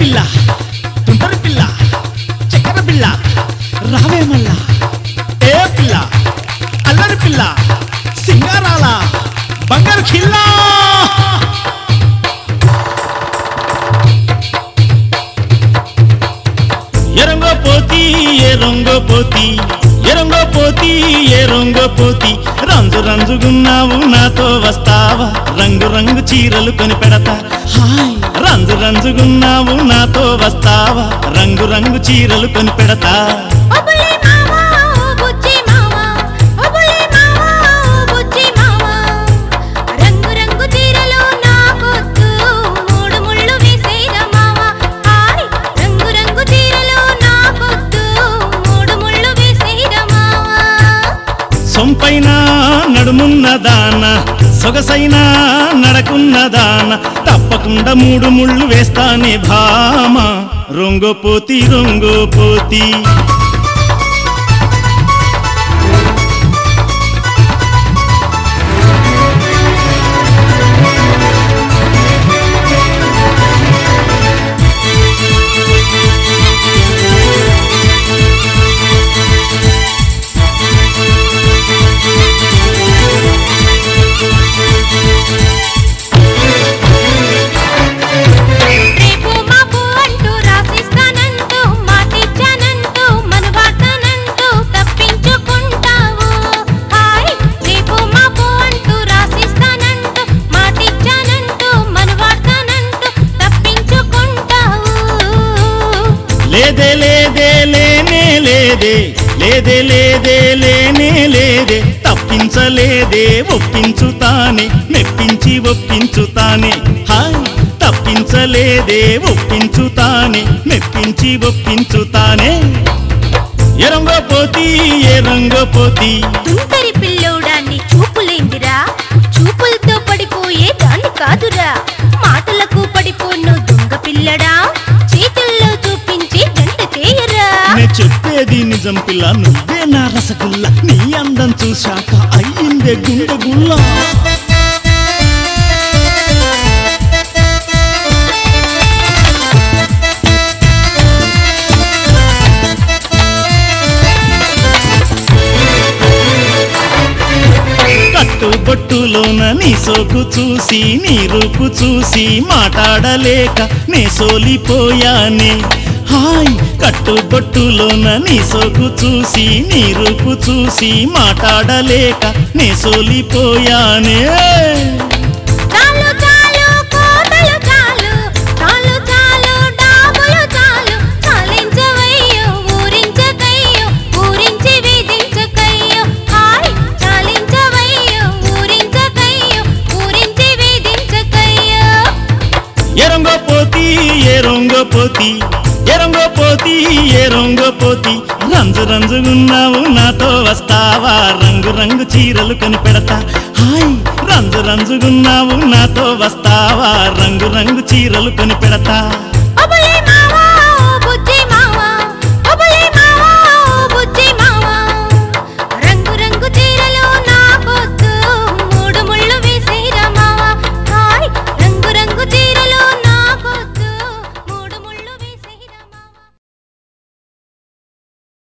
పిల్ల తుంటరి పిల్ల చక్కెర పిల్ల రావే మల్లా ఏ పిల్ల అల్లరి పిల్ల సింగారాల బంగారు ఖిల్లా ఎరంగో పోతి ఎరంగో పోతి ఎరంగో పోతి ఎరంగో పోతి రంజు రంజుగున్నావు నాతో వస్తావా రంగు రంగు చీరలు కొని పెడతా హాయ్ రంజు రంజుగున్నావు నాతో వస్తావా రంగు రంగు చీరలు కొని పెడతా సొంపైనా నడుమున్నదాన సొగసైనా నడకున్నదాన తప్పకుండా 3 ముళ్ళు వేస్తానే భామ రొంగోపోతి రొంగోపోతి లేదే లేదే లేనే లేదే లేదే లేదే లేనే లేదే తప్పించలేదే ఒప్పించుతానే మెప్పించి ఒప్పించుతానే హాయ్ తప్పించలేదే ఒప్పించుతానే మెప్పించి ఒప్పించుతానే ఎరంగో పోతి ఎరంగో పోతి తుంటరి పిల్లోడాన్ని చూపులేందిరా చూపులతో పడిపోయే దాన్ని కాదురా మాటలకు పడిపోను దొంగ పిల్లడా చేతుల్లో చూపించి జంట చేయరా నే చెప్పేది నిజం పిల్ల నువ్వే నా రసగుల్ల నీ అందం చూశాక అయ్యిందే గుండె గుల్ల కట్టుబొట్టులోన నీ సోకు చూసి నీ రూపు చూసి మాట్లాడలేక నే సోలిపోయానే హాయ్ కట్టుబొట్టులోన నీ సోకు చూసి నీ రూపు చూసి మాట్లాడలేక నే సోలిపోయానే ఎరంగో పోతి ఎరంగో పోతి ఎరంగో పోతి ఎరంగో పోతి రంజు రంజుగున్నావు నాతో వస్తావా రంగు రంగు చీరలు కొని పెడతా హాయ్ రంజు రంజుగున్నావు నాతో వస్తావా రంగు రంగు చీరలు కొని పెడతా